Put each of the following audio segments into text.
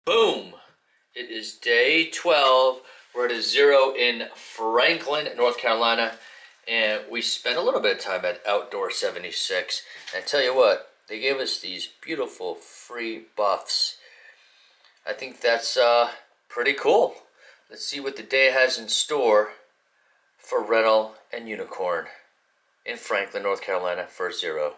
Boom! It is day 12. We're at a zero in Franklin, North Carolina. And we spent a little bit of time at Outdoor 76. And I tell you what, they gave us these beautiful free buffs. I think that's pretty cool. Let's see what the day has in store for RNTUL and Unicorn in Franklin, North Carolina for zero.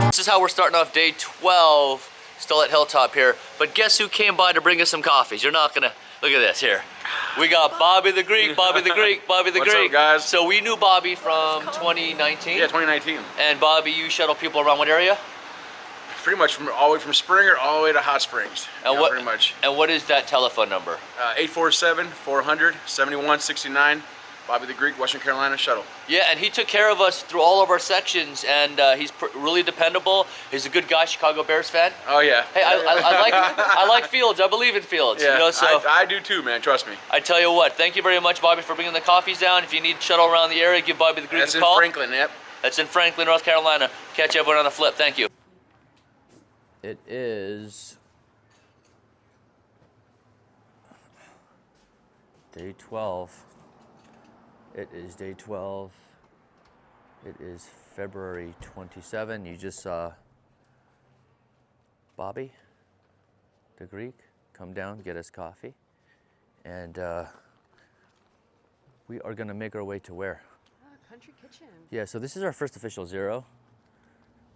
This is how we're starting off day 12. Still at Hilltop here, but guess who came by to bring us some coffees? You're not gonna, look at this here. We got Bobby the Greek, Bobby the Greek, Bobby the Greek. What's up, guys? So we knew Bobby from 2019? Yeah, 2019. And Bobby, you shuttle people around what area? Pretty much all the way from Springer all the way to Hot Springs. And what, pretty much. And what is that telephone number? 847-400-7169. Bobby the Greek, Western Carolina shuttle. Yeah, and he took care of us through all of our sections, and he's really dependable. He's a good guy, Chicago Bears fan. Oh yeah. Hey, I like Fields. I believe in Fields. Yeah, you know, so I do too, man. Trust me. I tell you what, thank you very much, Bobby, for bringing the coffees down. If you need shuttle around the area, give Bobby the Greek a call. That's in Franklin, yep. That's in Franklin, North Carolina. Catch everyone on the flip. Thank you. It is day 12. It is day 12. It is February 27. You just saw Bobby the Greek come down, get us coffee. And we are gonna make our way to where? Country Kitchen. Yeah, so this is our first official zero.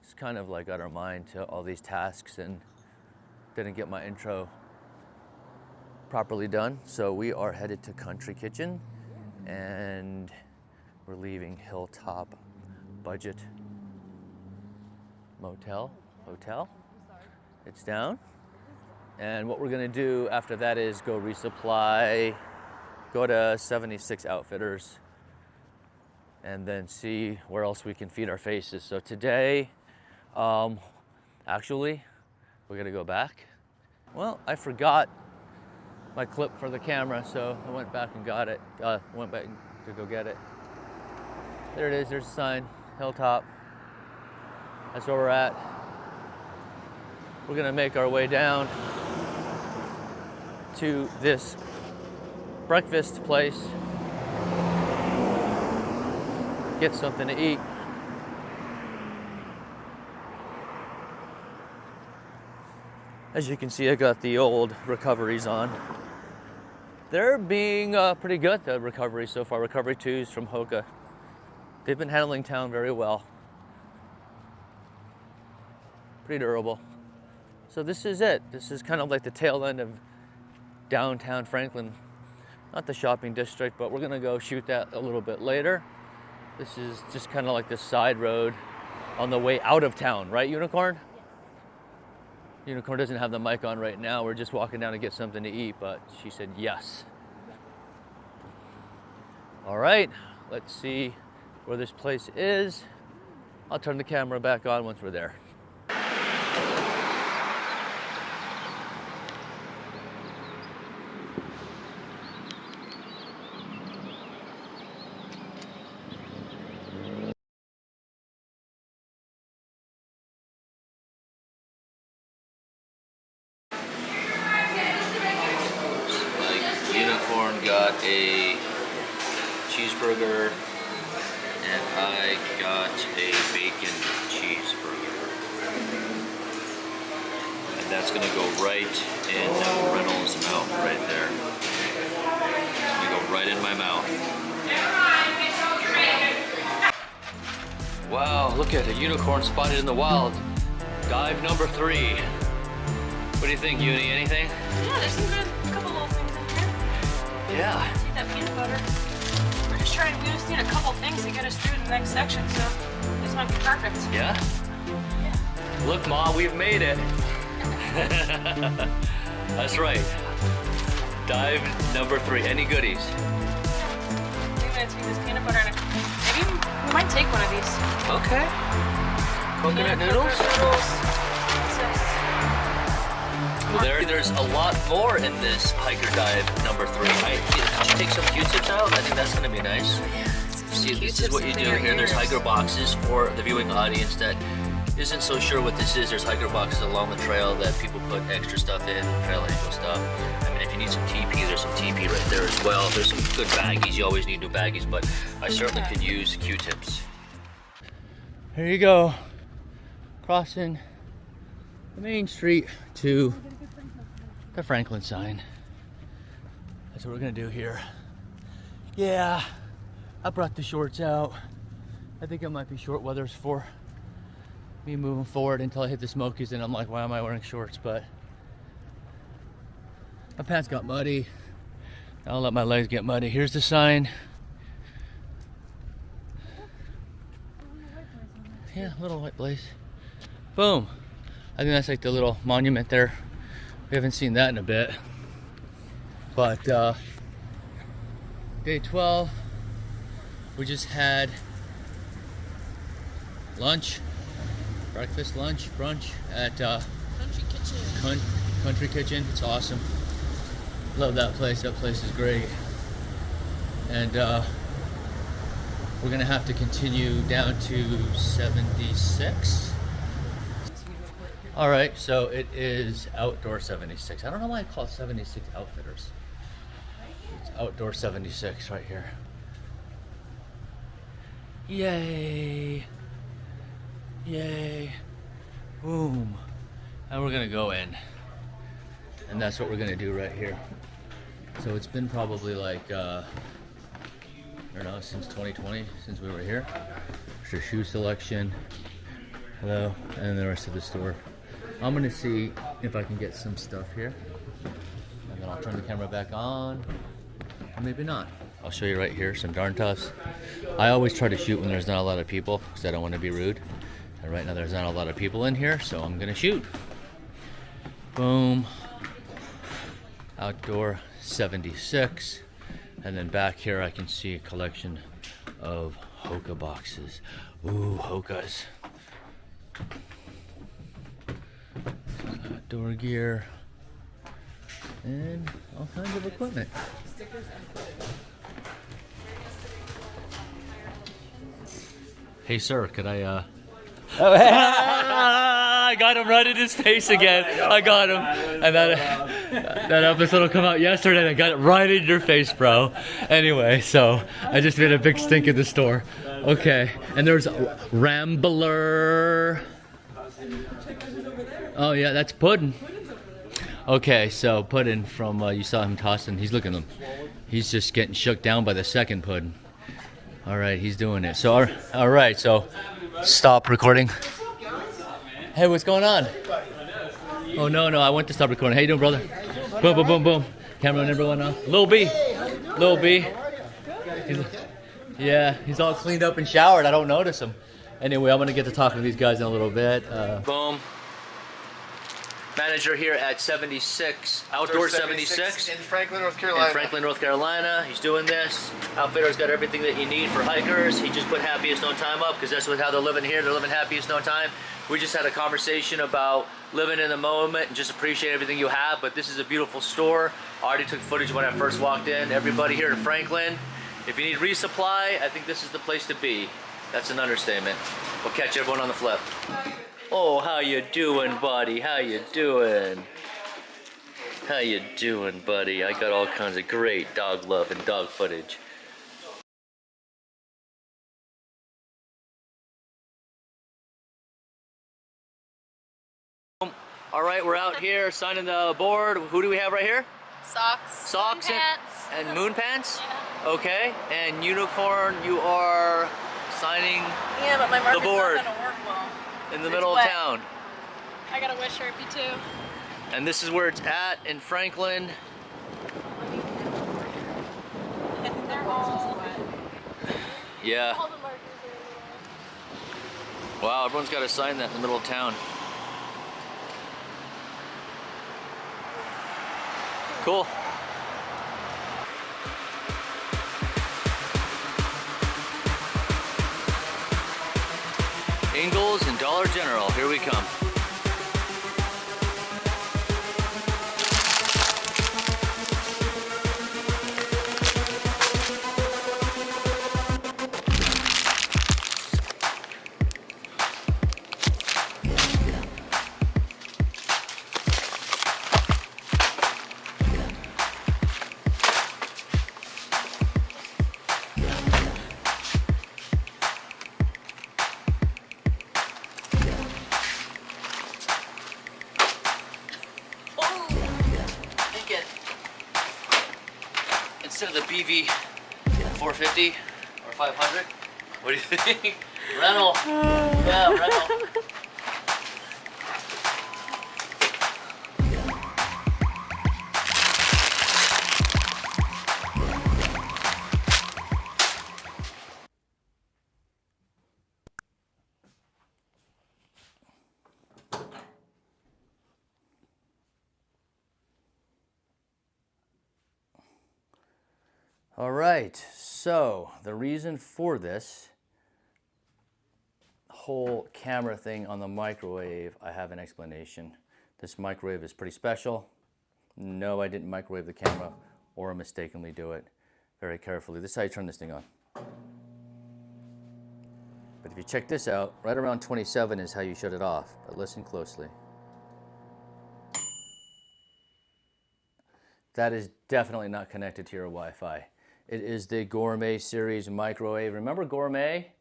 It's kind of like got our mind to all these tasks and didn't get my intro properly done. So we are headed to Country Kitchen. And we're leaving Hilltop Budget Hotel. It's down. And what we're gonna do after that is go resupply, go to 76 Outfitters, and then see where else we can feed our faces. So today, actually, we're gonna go back. Well, I forgot my clip for the camera, so I went back and got it. Went back to go get it. There it is, there's a sign, Hilltop. That's where we're at. We're gonna make our way down to this breakfast place, get something to eat. As you can see, I got the old recoveries on. They're being pretty good, the recovery so far. Recovery 2s from Hoka. They've been handling town very well. Pretty durable. So this is it. This is kind of like the tail end of downtown Franklin. Not the shopping district, but we're gonna go shoot that a little bit later. This is just kind of like this side road on the way out of town, right, Unicorn? Unicorn doesn't have the mic on right now. We're just walking down to get something to eat, but she said yes. All right, let's see where this place is. I'll turn the camera back on once we're there. Unicorn got a cheeseburger and I got a bacon cheeseburger. And that's gonna go right in RNTUL's mouth right there. It's gonna go right in my mouth. Wow, look at a unicorn spotted in the wild. Dive number 3. What do you think, Uni? Anything? Yeah, there's some good, couple little things in here. Yeah. Need that peanut butter. We just need a couple things to get us through the next section, so this might be perfect. Yeah? Yeah. Look, Ma, we've made it. That's right. Dive number 3. Any goodies? Maybe it's this peanut butter and maybe we might take one of these. Okay. Coconut noodles? What's this? There's a lot more in this hiker dive number 3. Did you take some Q-tips out? I think that's gonna be nice. See, this is what you do here. There's hiker boxes for the viewing audience that isn't so sure what this is. There's hiker boxes along the trail that people put extra stuff in, Trail Angel stuff. I mean, if you need some TP, there's some TP right there as well. There's some good baggies. You always need new baggies, but I certainly could use Q-tips. Here you go, crossing the main street to the Franklin sign. That's what we're gonna do here. Yeah, I brought the shorts out. I think it might be short weathers for me moving forward until I hit the Smokies, and I'm like, why am I wearing shorts? But my pants got muddy. I'll let my legs get muddy. Here's the sign. Yeah, little white place. Boom. I think that's like the little monument there. We haven't seen that in a bit. But day 12, we just had lunch, breakfast, lunch, brunch at Country Kitchen. Country Kitchen. It's awesome. Love that place. That place is great. And we're gonna have to continue down to 76. All right, so it is Outdoor 76. I don't know why I call it 76 Outfitters. It's Outdoor 76 right here. Yay. Yay. Boom. And we're gonna go in. And that's what we're gonna do right here. So it's been probably like, I don't know, since 2020, since we were here. There's your shoe selection. Hello. And the rest of the store. I'm gonna see if I can get some stuff here. And then I'll turn the camera back on. Or maybe not. I'll show you right here, some darn toughs. I always try to shoot when there's not a lot of people because I don't want to be rude. And right now there's not a lot of people in here, so I'm gonna shoot. Boom. Outdoor 76. And then back here I can see a collection of Hoka boxes. Ooh, Hokas. Outdoor gear. And all kinds of equipment. Hey sir, could I I got him right in his face again. I got him. And that episode will come out yesterday and I got it right in your face, bro. Anyway, so I just made a big stink in the store. Okay, and there's Rambler. Oh yeah, that's Puddin'. Okay, so Puddin' from, you saw him tossing, he's looking at him. He's just getting shook down by the second Puddin'. All right, he's doing it. So, all right, so stop recording. Hey, what's going on? Oh, no, I went to stop recording. How you doing, brother? Boom, boom, boom, boom. Camera on everyone now. Lil B. Lil B. He's all cleaned up and showered. I don't notice him. Anyway, I'm going to get to talking to these guys in a little bit. Boom. Manager here at 76, Outdoor 76 in Franklin, North Carolina. He's doing this. Outfitter's got everything that you need for hikers. He just put happiest no time up because that's how they're living here. They're living happiest no time. We just had a conversation about living in the moment and just appreciate everything you have. But this is a beautiful store. I already took footage when I first walked in. Everybody here in Franklin, if you need resupply, I think this is the place to be. That's an understatement. We'll catch everyone on the flip. Oh, how you doing, buddy? How you doing? How you doing, buddy? I got all kinds of great dog love and dog footage. All right, we're out here signing the board. Who do we have right here? Socks. And moon pants? Yeah. Okay, and Unicorn, you are signing Yeah, but my marker's the board not gonna work well. in the middle of town. I got a wish Sharpie too. And this is where it's at in Franklin. They're all Yeah. all the markers are Wow, everyone's got to sign that in the middle of town. Cool. Ingles and Dollar General, here we come. the BV 450 or 500? What do you think? Rental. Yeah, rental. All right, so the reason for this whole camera thing on the microwave, I have an explanation. This microwave is pretty special. No, I didn't microwave the camera or mistakenly do it. Very carefully. This is how you turn this thing on. But if you check this out, right around 27 is how you shut it off. But listen closely. That is definitely not connected to your Wi-Fi. It is the Gourmet Series microwave. Remember Gourmet?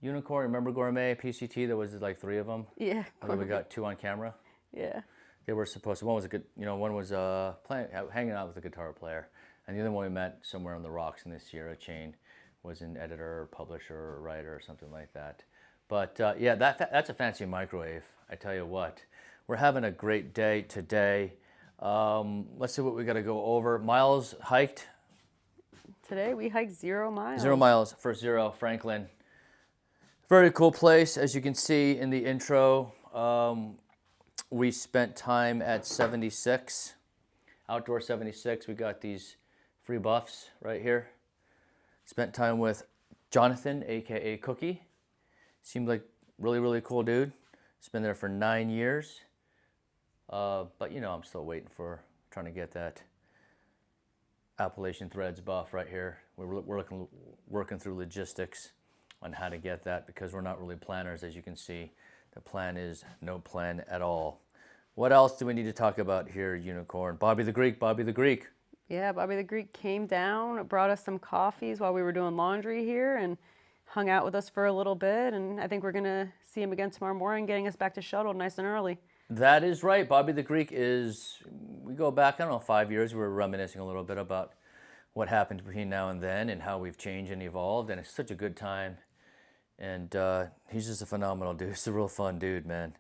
Unicorn, remember Gourmet? PCT, there was like 3 of them. Yeah. And then we got 2 on camera. Yeah. They were supposed to, one was a good, one was hanging out with a guitar player. And the other one we met somewhere on the rocks in the Sierra chain was an editor, or publisher, or writer, or something like that. But yeah, that's a fancy microwave, I tell you what. We're having a great day today. Let's see what we got to go over. Miles hiked. Today we hiked 0 miles. 0 miles, first 0, Franklin. Very cool place, as you can see in the intro. We spent time at 76, outdoor 76. We got these free buffs right here. Spent time with Jonathan, AKA Cookie. Seemed like really, really cool dude. He's been there for 9 years. But I'm still waiting for, trying to get that Appalachian Threads buff right here. We're working through logistics on how to get that because we're not really planners, as you can see. The plan is no plan at all. What else do we need to talk about here, Unicorn? Bobby the Greek, Bobby the Greek. Yeah, Bobby the Greek came down, brought us some coffees while we were doing laundry here and hung out with us for a little bit. And I think we're going to see him again tomorrow morning, getting us back to shuttle nice and early. That is right. Bobby the Greek is, we go back, I don't know, 5 years. We were reminiscing a little bit about what happened between now and then and how we've changed and evolved. And it's such a good time. And he's just a phenomenal dude. He's a real fun dude, man.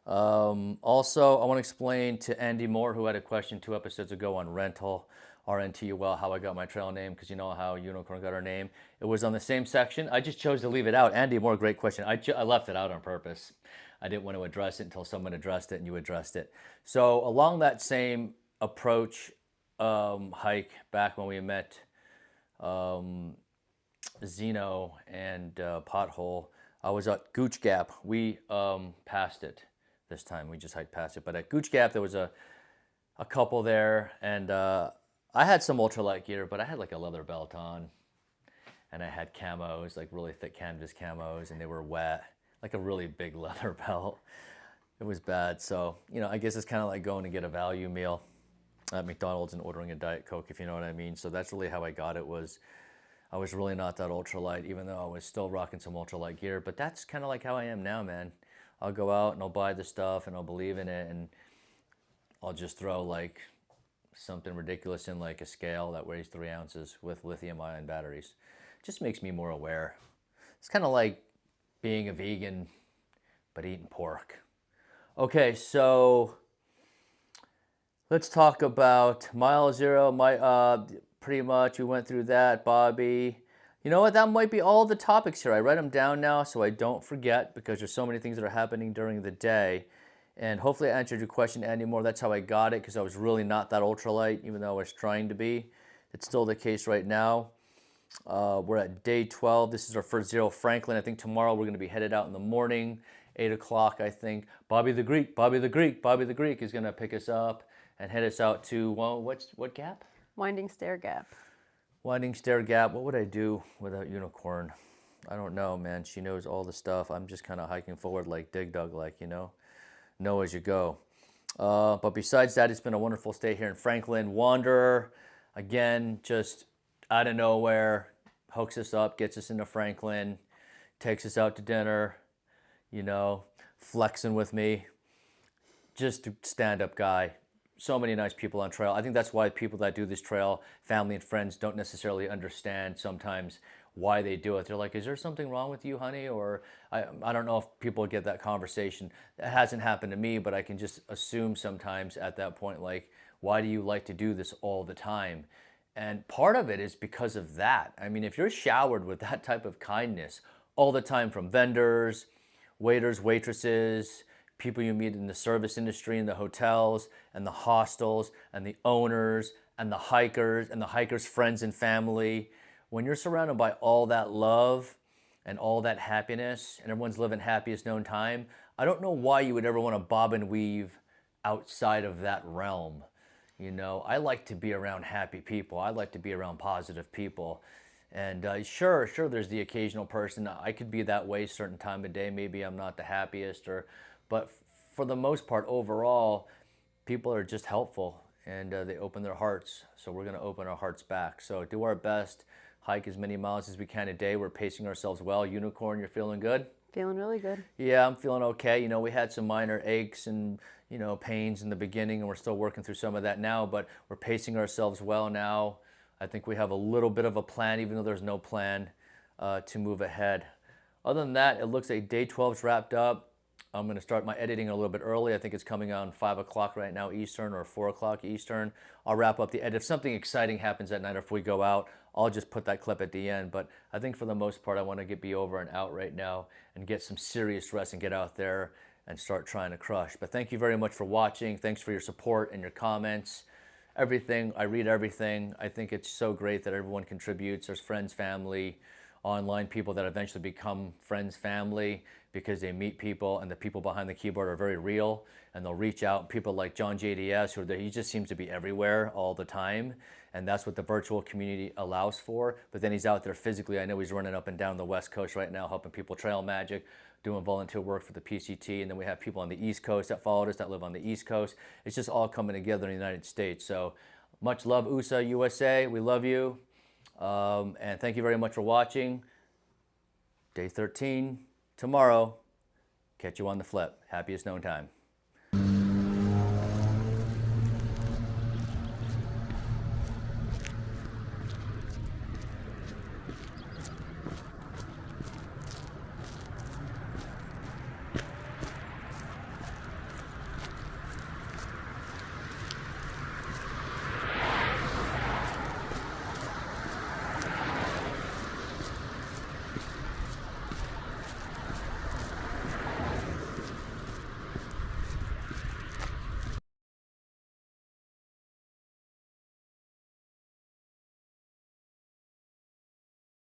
Also, I want to explain to Andy Moore, who had a question 2 episodes ago on RNTUL, RNTUL, how I got my trail name, because you know how Unicorn got our name. It was on the same section. I just chose to leave it out. Andy Moore, great question. I left it out on purpose. I didn't want to address it until someone addressed it and you addressed it. So along that same approach hike, back when we met Zeno and Pothole, I was at Gooch Gap. We passed it this time. We just hiked past it. But at Gooch Gap, there was a couple there, and I had some ultralight gear, but I had like a leather belt on, and I had camos, like really thick canvas camos, and they were wet, like a really big leather belt. It was bad. So, I guess it's kind of like going to get a value meal at McDonald's and ordering a Diet Coke, if you know what I mean. So that's really how I got it. Was I was really not that ultralight, even though I was still rocking some ultralight gear. But that's kind of like how I am now, man. I'll go out and I'll buy the stuff and I'll believe in it, and I'll just throw like something ridiculous in like a scale that weighs 3 ounces with lithium-ion batteries. Just makes me more aware. It's kind of like being a vegan but eating pork. Okay, so let's talk about mile 0. Pretty much we went through that. Bobby, you know what? That might be all the topics here. I write them down now so I don't forget, because there's so many things that are happening during the day. And hopefully I answered your question, Andy Moore. That's how I got it, because I was really not that ultralight, even though I was trying to be. It's still the case right now. We're at day 12. This is our first 0 Franklin. I think tomorrow we're going to be headed out in the morning, 8 o'clock, I think. Bobby the Greek is going to pick us up and head us out to, well, what gap? Winding Stair Gap. Winding Stair Gap. What would I do without Unicorn? I don't know, man. She knows all the stuff. I'm just kind of hiking forward like Dig Dug, like, know as you go. But besides that, it's been a wonderful stay here in Franklin. Wanderer, again, just out of nowhere, hooks us up, gets us into Franklin, takes us out to dinner, flexing with me. Just a stand-up guy. so many nice people on trail. I think that's why people that do this trail, family and friends, don't necessarily understand sometimes why they do it. They're like, is there something wrong with you, honey? Or I don't know if people get that conversation. That hasn't happened to me, but I can just assume sometimes at that point, like, why do you like to do this all the time? And part of it is because of that. I mean, if you're showered with that type of kindness all the time from vendors, waiters, waitresses, people you meet in the service industry, in the hotels and the hostels and the owners and the hikers' friends and family, when you're surrounded by all that love and all that happiness and everyone's living happiest known time, I don't know why you would ever want to bob and weave outside of that realm. You know, I like to be around happy people. I like to be around positive people. And sure, there's the occasional person. I could be that way certain time of day. Maybe I'm not the happiest, but for the most part, overall, people are just helpful and they open their hearts. So we're going to open our hearts back. So do our best, hike as many miles as we can a day. We're pacing ourselves well. Unicorn, you're feeling good? Feeling really good. Yeah, I'm feeling okay. You know, we had some minor aches and, you know, pains in the beginning, and we're still working through some of that now, but we're pacing ourselves well now. I think we have a little bit of a plan, even though there's no plan to move ahead. Other than that, it looks like day 12 is wrapped up. I'm going to start my editing a little bit early. I think it's coming on 5 o'clock right now Eastern or 4 o'clock Eastern. I'll wrap up the edit. If something exciting happens at night or if we go out, I'll just put that clip at the end. But I think for the most part, I want to be over and out right now and get some serious rest and get out there and start trying to crush. But thank you very much for watching. Thanks for your support and your comments. Everything, I read everything. I think it's so great that everyone contributes. There's friends, family, online people that eventually become friends, family, because they meet people and the people behind the keyboard are very real and they'll reach out. People like John JDS, he just seems to be everywhere all the time. And that's what the virtual community allows for. But then he's out there physically. I know he's running up and down the West Coast right now, helping people trail magic, doing volunteer work for the PCT. And then we have people on the East Coast that followed us that live on the East Coast. It's just all coming together in the United States. So much love, USA, USA. We love you. And thank you very much for watching. Day 13, tomorrow. Catch you on the flip. Happiest known time.